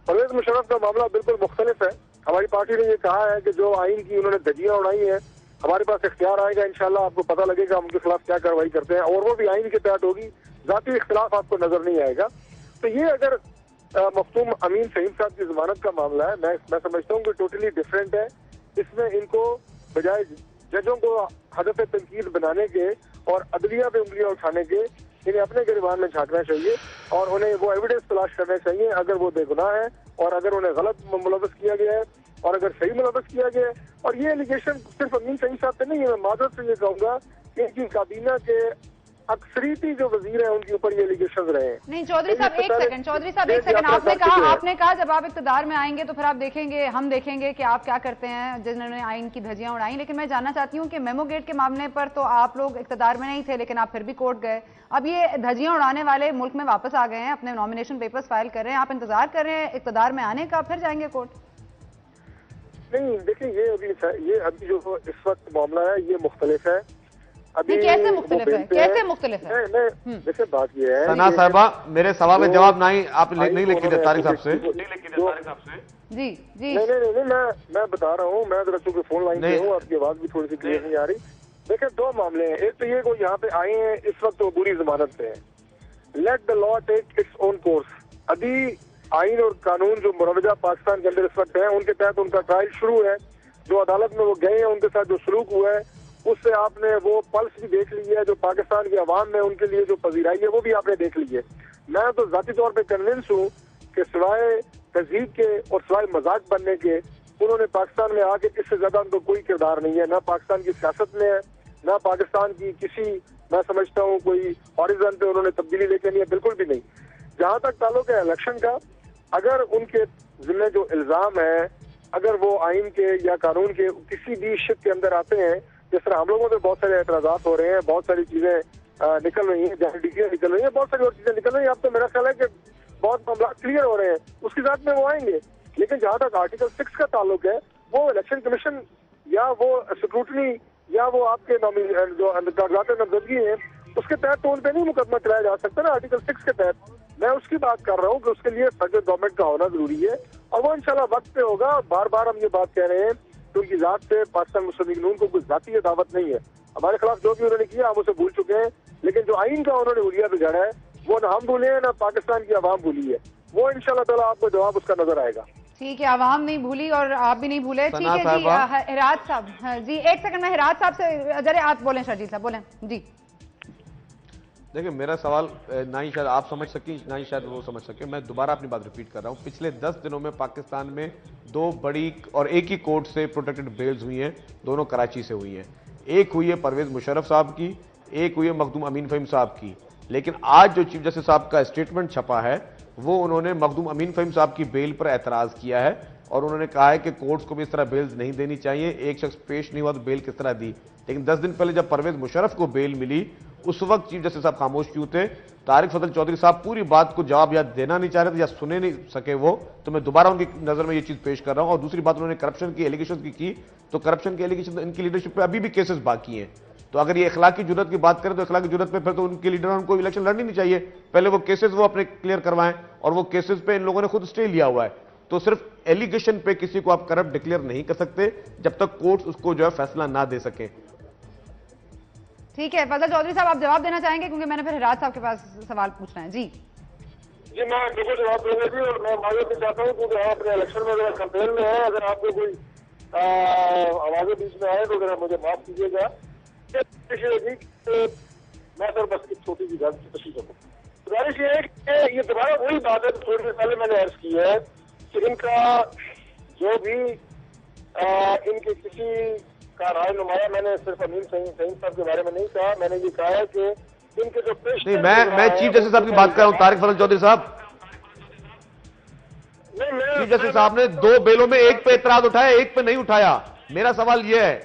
परवेज मुशर्रफ का मामला बिल्कुल मुख्तलिफ है। हमारी पार्टी ने ये कहा है कि जो आइन की उन्होंने धज्जियां उड़ाई हैं, हमारे पास इख्तियार आएगा, इंशाल्लाह आपको पता लगेगा हम उनके खिलाफ क्या कार्रवाई करते हैं, और वो भी आइन के तहत होगी, जाती इख्तिलाफ आपको नजर नहीं आएगा। तो ये अगर मखदूम अमीन फ़हीम साहब की जमानत का मामला है, मैं समझता हूँ कि टोटली डिफरेंट है। इसमें इनको बजाय जजों को हदफ तनकीद बनाने के और अदलिया पे उंगलियां उठाने के, इन्हें अपने गिरबान में झांकना चाहिए और उन्हें वो एविडेंस तलाश करने चाहिए। अगर वो बेगुनाह है और अगर उन्हें गलत मुलव्वस किया गया है और अगर सही मुलव्वस किया गया है, और ये एलिगेशन सिर्फ अमीन फ़हीम साहब पे नहीं है, मैं माजरत से ये कहूंगा कि इनकी काबीना के अक्सरीती जो वजीर हैं उनके ऊपर ये एलिगेशन रहे हैं। नहीं चौधरी साहब एक सेकंड, चौधरी साहब एक सेकंड, आपने कहा जब आप इक़्तिदार में आएंगे तो फिर आप देखेंगे, हम देखेंगे कि आप क्या करते हैं जिन्होंने आइन की धज्जियां उड़ाई। लेकिन मैं जानना चाहती हूँ कि मेमो गेट के मामले पर तो आप लोग इक़्तिदार में नहीं थे, लेकिन आप फिर भी कोर्ट गए। अब ये धज्जियां उड़ाने वाले मुल्क में वापस आ गए हैं, अपने नॉमिनेशन पेपर्स फाइल कर रहे हैं, आप इंतजार कर रहे हैं इक़्तिदार में आने का, फिर जाएंगे कोर्ट? नहीं देखिए, ये अभी जो इस वक्त मामला है ये मुख्तलिफ है। अभी कैसे मुख्तलिफ है? कैसे मुख्तलिफ है? देखिए बात ये है, सना साहिबा, मेरे सवाल में जवाब नहीं आप नहीं लिख के तारिक साहब से जी जी नहीं मैं बता रहा हूँ, मैं जरा चूंकि फोन लाइन पे हूँ, आपकी आवाज भी थोड़ी सी क्लियर नहीं आ रही। देखिए दो मामले हैं, एक तो ये को यहाँ पे आए हैं इस वक्त वो बुरी जमानत पे है, let the law take its own course. अभी आइन और कानून जो मुरवजा पाकिस्तान के अंदर इस वक्त है उनके तहत उनका ट्रायल शुरू है। जो अदालत में वो गए हैं उनके साथ जो सलूक हुआ है उससे आपने वो पल्स भी देख ली है, जो पाकिस्तान की आवाम में उनके लिए जो पजीराई है वो भी आपने देख ली है। मैं तो जाती तौर पर कन्विंस हूँ कि सिवाय तहजीब के और सिवाय मजाक बनने के उन्होंने पाकिस्तान में आके इससे ज्यादा उनको कोई किरदार नहीं है, ना पाकिस्तान की सियासत में है, ना पाकिस्तान की किसी, मैं समझता हूँ कोई हॉरिजन पे उन्होंने तब्दीली लेके नहीं है, बिल्कुल भी नहीं। जहां तक ताल्लुक है इलेक्शन का, अगर उनके जिम्मे जो इल्जाम है, अगर वो आइन के या कानून के किसी भी शिक के अंदर आते हैं, जिस तरह हम लोगों पे बहुत सारे एतराजात हो रहे हैं, बहुत सारी चीजें निकल रही हैं, जहाँ डिग्रियां निकल रही हैं, बहुत सारी और चीजें निकल रही हैं, अब तो मेरा ख्याल है कि बहुत मामला क्लियर हो रहे हैं, उसकी साथ में वो आएंगे। लेकिन जहां तक आर्टिकल 6 का ताल्लुक है, वो इलेक्शन कमीशन या वो स्क्रूटनी या वो आपके जो कागजात नामजदगी हैं उसके तहत तो उन पर नहीं मुकदमा चलाया जा सकता ना, आर्टिकल 6 के तहत। मैं उसकी बात कर रहा हूँ कि उसके लिए फेडरल गवर्नमेंट का होना जरूरी है और वो इंशाल्लाह वक्त पे होगा। बार बार हम ये बात कह रहे हैं कि उनकी जात से पाकिस्तान मुस्लिम लीग नून को कोई जाती दावत नहीं है। हमारे खिलाफ जो भी उन्होंने किया हम उसे भूल चुके हैं, लेकिन जो आइन का उन्होंने हुलिया बिगाड़ा है वो ना हम भूले हैं ना पाकिस्तान की आवाम भूली है। वो इंशाल्लाह ताला आपको जवाब उसका नजर आएगा। ठीक है, आवाम नहीं भूली और आप भी नहीं भूले। ठीक है जी, हिराज साहब जी एक सेकंड में हिराज साहब से जरा आप बोलें, शर्जील साहब बोलें जी। देखिए मेरा सवाल ना ही शायद आप समझ सकें ना ही शायद वो समझ सके, मैं दोबारा अपनी बात रिपीट कर रहा हूं। पिछले 10 दिनों में पाकिस्तान में 2 बड़ी और एक ही कोर्ट से प्रोटेक्टेड बेल्स हुई हैं, दोनों कराची से हुई हैं। एक हुई है परवेज मुशर्रफ साहब की, एक हुई है मखदूम अमीन फहीम साहब की। लेकिन आज जो चीफ जस्टिस साहब का स्टेटमेंट छपा है वो उन्होंने मखदूम अमीन फहीम साहब की बेल पर एतराज किया है और उन्होंने कहा है कि कोर्ट्स को भी इस तरह बेल्स नहीं देनी चाहिए, एक शख्स पेश नहीं हुआ तो बेल किस तरह दी। लेकिन 10 दिन पहले जब परवेज मुशर्रफ को बेल मिली उस वक्त चीफ जस्टिस साहब खामोश क्यों थे? तारिक फजल चौधरी साहब पूरी बात को जवाब या देना नहीं चाह रहे थे या सुने नहीं सके वो, तो मैं दोबारा उनकी नजर में ये चीज पेश कर रहा हूं। और दूसरी बात, उन्होंने करप्शन की एलिगेशन की तो करप्शन के एलिगेशन इनकी लीडरशिप पे अभी भी केसेस बाकी हैं। तो अगर ये इखलाकी जुर्रत की बात करें तो इखलाकी जुर्रत पे फिर तो उनके लीडर उनको इलेक्शन लड़नी नहीं चाहिए, पहले वो केसेस वो अपने क्लियर करवाएं और वो केसेस पे इन लोगों ने खुद स्टे लिया हुआ है। तो सिर्फ एलिगेशन पे किसी को आप करप्ट डिक्लेयर नहीं कर सकते जब तक कोर्ट उसको जो है फैसला ना दे सके। ठीक है, फजल चौधरी साहब आप जवाब देना चाहेंगे क्योंकि मैंने फिर हिराज साहब के पास सवाल पूछना है। जी मैं बिल्कुल जवाब दूंगा जी, और मैं मालूम भी चाहता हूँ क्योंकि आप अपने इलेक्शन में अगर कंपेन में है, अगर आपको कोई आवाजें बीच में आए तो जरा मुझे माफ कीजिएगा। मैं सर बस एक छोटी सी गुजारिश ये है कि ये दोबारा वही बात है थोड़ी देर पहले मैंने अर्ज की है कि इनका जो भी इनके किसी का राय नुमाया, मैंने सिर्फ अमीन सहीम साहब के बारे में नहीं कहा, मैंने ये कहा है कि इनके जो पेश नहीं, मैं चीफ जस्टिस साहब की बात कर रहा हूं, तारिक फजल चौधरी साहब। चीफ जस्टिस साहब ने 2 बेलों में एक पे एतराज उठाया, एक पे नहीं उठाया। मेरा सवाल यह है,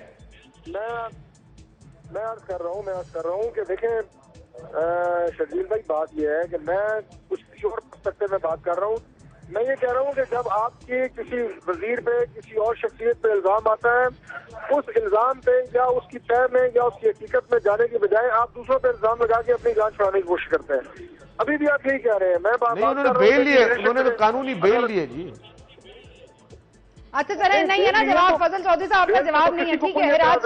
मैं अर्ज कर रहा हूं कि देखें शर्जील भाई, बात यह है कि मैं कुछ और पर्सपेक्टिव में बात कर रहा हूं। मैं ये कह रहा हूं कि जब आपके किसी वजीर पे किसी और शख्सियत पे इल्जाम आता है, उस इल्जाम पे या उसकी तय में या उसकी हकीकत में जाने की बजाय आप दूसरों पे इल्जाम लगा के अपनी जान छुड़ाने की कोशिश करते हैं। अभी भी आप यही कह रहे हैं। मैं बात उन्होंने बेल लिए, उन्होंने तो कानूनी बेल लिए जी। अच्छा चले, नहीं है ना जवाब फजल चौधरी साहब का जवाब नहीं है। ठीक है, हिराज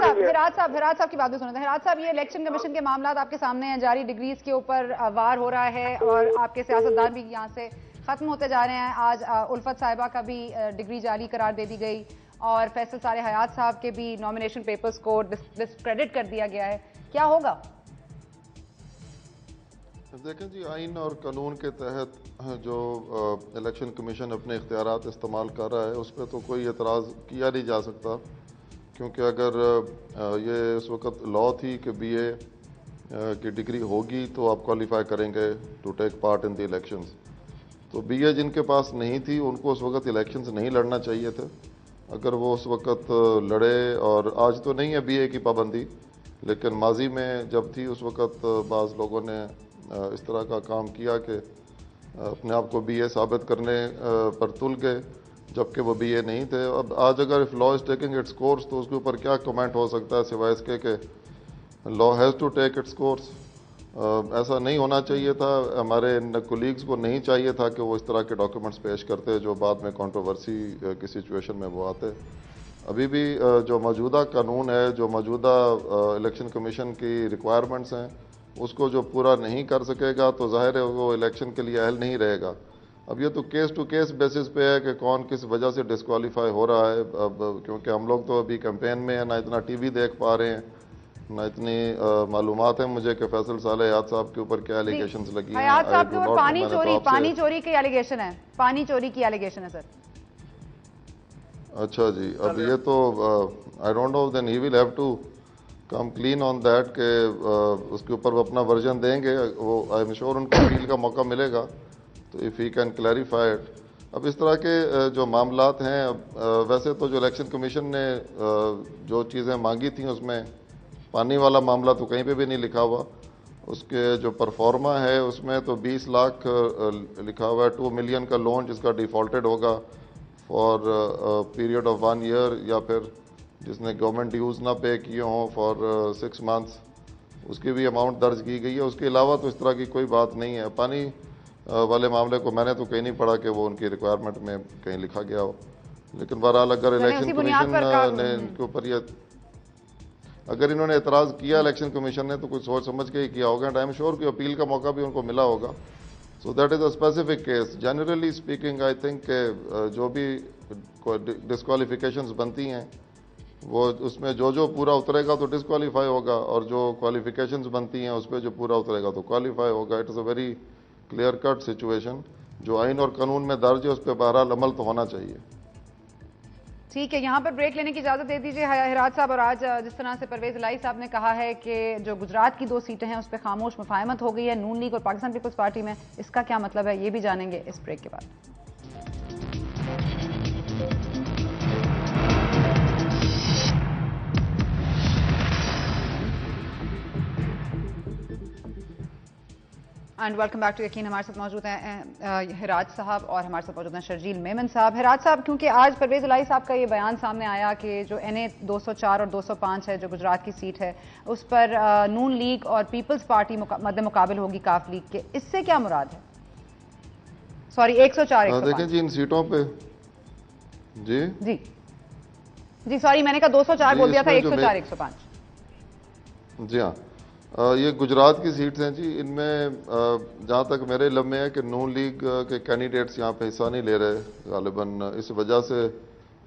साहब की बात भी सुनते हैं। हिराज साहब, ये इलेक्शन कमीशन के मामला आपके सामने हैं, जारी डिग्रीज के ऊपर वार हो रहा है और आपके सियासतदान भी यहाँ से खत्म होते जा रहे हैं। आज उल्फत साहिबा का भी डिग्री जाली करार दे दी गई और फैसल सारे हयात साहब के भी नॉमिनेशन पेपर्स को डिस्क्रेडिट कर दिया गया है। क्या होगा? देखें जी, आइन और कानून के तहत जो इलेक्शन कमीशन अपने इख्तियारात इस्तेमाल कर रहा है उस पर तो कोई एतराज़ किया नहीं जा सकता, क्योंकि अगर ये इस वक्त लॉ थी कि BA की डिग्री होगी तो आप क्वालिफाई करेंगे to take part in the elections. तो BA जिनके पास नहीं थी उनको उस वक्त इलेक्शंस नहीं लड़ना चाहिए थे। अगर वो उस वक्त लड़े, और आज तो नहीं है BA की पाबंदी, लेकिन माजी में जब थी उस वक्त बाज़ लोगों ने इस तरह का काम किया कि अपने आप को BA साबित करने पर तुल गए जबकि वो BA नहीं थे। अब आज अगर if law is taking its course तो उसके ऊपर क्या कमेंट हो सकता है सिवाय इसके कि law has to take its course. ऐसा नहीं होना चाहिए था, हमारे कोलीग्स को नहीं चाहिए था कि वो इस तरह के डॉक्यूमेंट्स पेश करते जो बाद में कंट्रोवर्सी की सिचुएशन में वो आते। अभी भी जो मौजूदा कानून है, जो मौजूदा इलेक्शन कमीशन की रिक्वायरमेंट्स हैं, उसको जो पूरा नहीं कर सकेगा तो जाहिर है वो इलेक्शन के लिए अहल नहीं रहेगा। अब ये तो केस टू केस बेसिस पे है कि कौन किस वजह से डिस्क्वालीफाई हो रहा है। अब क्योंकि हम लोग तो अभी कैंपेन में हैं, ना इतना टीवी देख पा रहे हैं, ना इतनी मालूमात है मुझे कि फैसल साले हयात साहब के ऊपर क्या एलिगेशंस लगी हैं। हयात साहब के ऊपर पानी चोरी की एलिगेशन है, पानी चोरी की एलिगेशन है सर। अच्छा जी, अब ये तो I don't know, then he will have to come clean on that के उसके ऊपर वो अपना वर्जन देंगे। वो आई एम श्योर उनको अपील का मौका मिलेगा, तो if he can clarify it. अब इस तरह के जो मामलात हैं, वैसे तो जो इलेक्शन कमीशन ने जो चीज़ें मांगी थी उसमें पानी वाला मामला तो कहीं पे भी नहीं लिखा हुआ। उसके जो परफॉर्मा है उसमें तो 20 लाख लिखा हुआ है, 2 मिलियन का लोन जिसका डिफ़ॉल्टेड होगा फॉर पीरियड ऑफ 1 ईयर, या फिर जिसने गवर्नमेंट ड्यूज़ ना पे किए हों फॉर 6 मंथ्स, उसकी भी अमाउंट दर्ज की गई है। उसके अलावा तो इस तरह की कोई बात नहीं है। पानी वाले मामले को मैंने तो कहीं नहीं पढ़ा कि वो उनकी रिक्वायरमेंट में कहीं लिखा गया हो। लेकिन बहरहाल अगर इलेक्शन कमीशन ने इनके ऊपर ये, अगर इन्होंने एतराज़ किया इलेक्शन कमीशन ने, तो कुछ सोच समझ के ही किया होगा। एंड आई एम श्योर कि अपील का मौका भी उनको मिला होगा। So that is a specific case. Generally speaking I think जो भी डिस्क्वालिफिकेशंस बनती हैं वो उसमें जो पूरा उतरेगा तो डिस्क्वालीफाई होगा, और जो क्वालिफिकेशंस बनती हैं उस पर जो पूरा उतरेगा तो क्वालिफाई होगा। It is a very clear cut situation. जो आइन और कानून में दर्ज है उस पर बहरहाल अमल तो होना चाहिए। ठीक है, यहाँ पर ब्रेक लेने की इजाजत दे दीजिए हिराज साहब। और आज जिस तरह से परवेज इलाही साहब ने कहा है कि जो गुजरात की 2 सीटें हैं उस पर खामोश मुफाहमत हो गई है नून लीग और पाकिस्तान पीपल्स पार्टी में, इसका क्या मतलब है ये भी जानेंगे इस ब्रेक के बाद। एंड वेलकम बैक टू यकीन। हमारे साथ मौजूद हैं हिराज साहब और हमारे साथ मौजूद हैं शर्जील मेमन साहब। हिराज साहब, क्योंकि आज परवेज इलाही साहब का ये बयान सामने आया कि जो NA 204 और 205 है, जो गुजरात की सीट है, उस पर नून लीग और पीपल्स पार्टी मद्दे मुकाबिल होगी काफ लीग के, इससे क्या मुराद है? सॉरी 104 देखें जी, इन सीटों पे जी जी जी सॉरी मैंने कहा 204 बोल दिया था, 104 105। जी हाँ, ये गुजरात की सीट्स हैं जी। इनमें जहाँ तक मेरे इल्म में है कि नून लीग के कैंडिडेट्स यहाँ पे हिस्सा नहीं ले रहे गालिबन। इस वजह से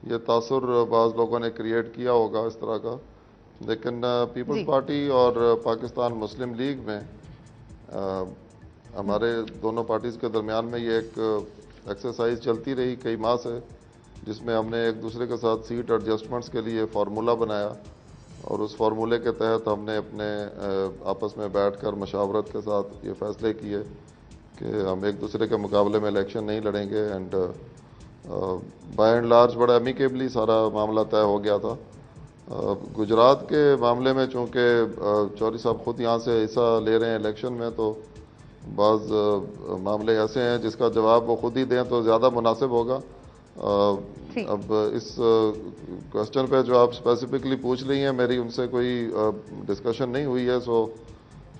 ये तासुर बाज़ लोगों ने क्रिएट किया होगा इस तरह का। लेकिन पीपल्स पार्टी और पाकिस्तान मुस्लिम लीग में हमारे दोनों पार्टीज़ के दरमियान में ये एक एक्सरसाइज चलती रही कई माह से, जिसमें हमने एक दूसरे के साथ सीट एडजस्टमेंट्स के लिए फार्मूला बनाया, और उस फार्मूले के तहत हमने अपने आपस में बैठकर मशावरत के साथ ये फैसले किए कि हम एक दूसरे के मुकाबले में इलेक्शन नहीं लड़ेंगे। एंड बाय एंड लार्ज बड़ा अमिकेबली सारा मामला तय हो गया था। गुजरात के मामले में चूँकि चौधरी साहब खुद यहाँ से हिस्सा ले रहे हैं इलेक्शन में, तो बाज़ मामले ऐसे हैं जिसका जवाब वो खुद ही दें तो ज़्यादा मुनासिब होगा। अब इस क्वेश्चन पे जो आप स्पेसिफिकली पूछ रही हैं, मेरी उनसे कोई डिस्कशन नहीं हुई है, so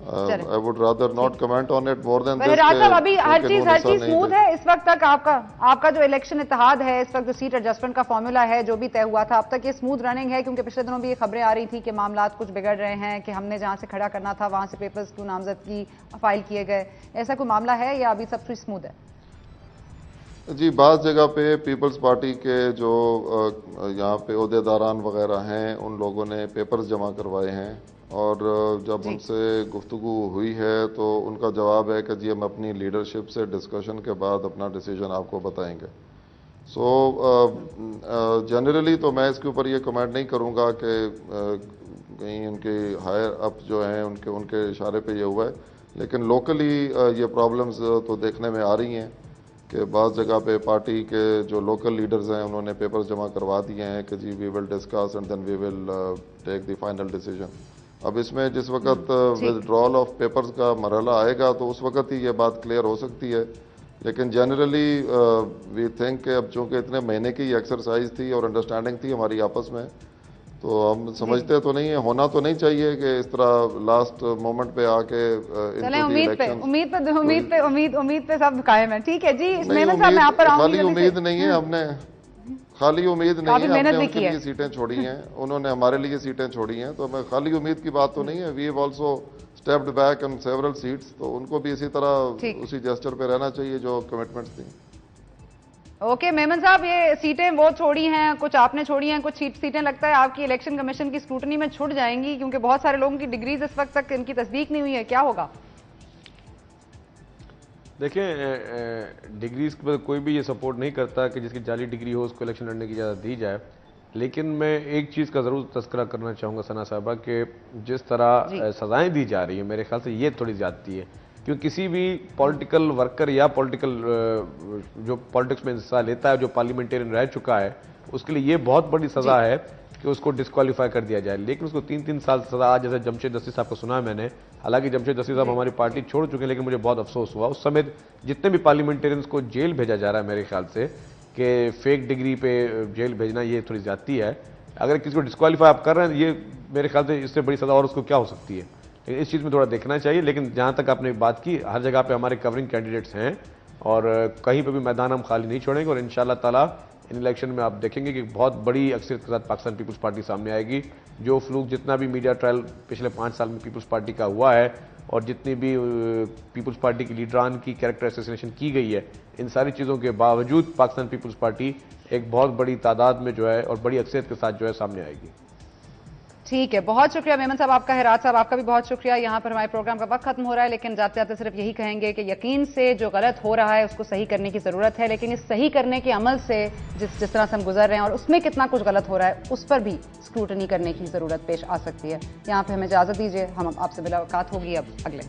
I would rather not comment on it more than this. अभी हर चीज स्मूथ है इस वक्त तक। आपका जो इलेक्शन इत्तेहाद है, इस वक्त जो सीट एडजस्टमेंट का फॉर्मूला है जो भी तय हुआ था, अब तक ये स्मूथ रनिंग है? क्योंकि पिछले दिनों भी ये खबरें आ रही थी कि मामलात कुछ बिगड़ रहे हैं, कि हमने जहां से खड़ा करना था वहां से पेपर्स क्यों नामजदगी फाइल किए गए। ऐसा कोई मामला है या अभी सब कुछ स्मूथ है? जी, बाज़ जगह पे पीपल्स पार्टी के जो यहाँ पे ओहदेदारान वगैरह हैं, उन लोगों ने पेपर्स जमा करवाए हैं, और जब उनसे गुफ्तगू हुई है तो उनका जवाब है कि जी हम अपनी लीडरशिप से डिस्कशन के बाद अपना डिसीजन आपको बताएंगे। सो जनरली तो मैं इसके ऊपर ये कमेंट नहीं करूँगा कि कहीं उनके हायर अप जो हैं उनके इशारे पे ये हुआ है, लेकिन लोकली ये प्रॉब्लम्स तो देखने में आ रही हैं कि बाज़ जगह पे पार्टी के जो लोकल लीडर्स हैं उन्होंने पेपर्स जमा करवा दिए हैं कि जी we will discuss and then we will take the final decision. अब इसमें जिस वक्त विदड्रॉल ऑफ पेपर्स का मरहला आएगा तो उस वक्त ही ये बात क्लियर हो सकती है। लेकिन जनरली वी थिंक कि अब चूँकि इतने महीने की एक्सरसाइज थी और अंडरस्टैंडिंग थी हमारी आपस में, तो हम समझते तो नहीं है, होना तो नहीं चाहिए कि इस तरह लास्ट मोमेंट पे आके चलें, उम्मीद पे सब कायम है। ठीक है जी, मेमन साहब मैं आप पर आऊंगी। खाली उम्मीद नहीं है, हमने खाली उम्मीद नहीं है, हमने उनके लिए सीटें छोड़ी हैं, उन्होंने हमारे लिए सीटें छोड़ी हैं, तो मैं खाली उम्मीद की बात तो नहीं है। We have also stepped back on several seats, तो उनको भी इसी तरह उसी जेस्चर पे रहना चाहिए जो कमिटमेंट्स थी। ओके मेमन साहब, ये सीटें वो छोड़ी हैं, कुछ आपने छोड़ी हैं, कुछ सीटें लगता है आपकी इलेक्शन कमीशन की स्क्रूटनी में छूट जाएंगी, क्योंकि बहुत सारे लोगों की डिग्रीज इस वक्त तक इनकी तस्दीक नहीं हुई है, क्या होगा? देखिए, डिग्रीज पर कोई भी ये सपोर्ट नहीं करता कि जिसकी जाली डिग्री हो उसको इलेक्शन लड़ने की इजाज़त दी जाए। लेकिन मैं एक चीज़ का ज़रूर तस्करा करना चाहूँगा सना साहबा, कि जिस तरह सजाएं दी जा रही है मेरे ख्याल से ये थोड़ी ज़्यादती है। क्योंकि किसी भी पॉलिटिकल वर्कर या पॉलिटिकल जो पॉलिटिक्स में हिस्सा लेता है, जो पार्लियामेंटेरियन रह चुका है, उसके लिए ये बहुत बड़ी सज़ा है कि उसको डिस्क्वालीफाई कर दिया जाए। लेकिन उसको 3-3 साल सज़ा, आज जैसे जमशेद दस्ती साहब को सुना है मैंने, हालांकि जमशेद दस्ती साहब हमारी पार्टी छोड़ चुके हैं, लेकिन मुझे बहुत अफसोस हुआ उस समय जितने भी पार्लियामेंटेरियंस को जेल भेजा जा रहा है मेरे ख्याल से, कि फेक डिग्री पे जेल भेजना ये थोड़ी ज्यादती है। अगर किसी को डिस्क्वालीफाई आप कर रहे हैं, ये मेरे ख्याल से इससे बड़ी सज़ा और उसको क्या हो सकती है। लेकिन इस चीज़ में थोड़ा देखना चाहिए। लेकिन जहाँ तक आपने बात की, हर जगह पे हमारे कवरिंग कैंडिडेट्स हैं और कहीं पे भी मैदान हम खाली नहीं छोड़ेंगे, और इंशाल्लाह ताला इन इलेक्शन में आप देखेंगे कि बहुत बड़ी अक्सरियत के साथ पाकिस्तान पीपल्स पार्टी सामने आएगी। जो फ्लूक जितना भी मीडिया ट्रायल पिछले 5 साल में पीपल्स पार्टी का हुआ है, और जितनी भी पीपल्स पार्टी की लीडरान की कैरेक्टर असैसिनेशन की गई है, इन सारी चीज़ों के बावजूद पाकिस्तान पीपल्स पार्टी एक बहुत बड़ी तादाद में जो है और बड़ी अक्सरियत के साथ जो है सामने आएगी। ठीक है, बहुत शुक्रिया मेमन साहब आपका। हेरात साहब आपका भी बहुत शुक्रिया। यहाँ पर हमारे प्रोग्राम का वक्त खत्म हो रहा है, लेकिन जाते जाते सिर्फ यही कहेंगे कि यकीन से जो गलत हो रहा है उसको सही करने की जरूरत है, लेकिन इस सही करने के अमल से जिस तरह से हम गुजर रहे हैं और उसमें कितना कुछ गलत हो रहा है उस पर भी स्क्रूटनी करने की जरूरत पेश आ सकती है। यहाँ पे हमें इजाजत दीजिए, हम आपसे मुलाकात होगी अब अगले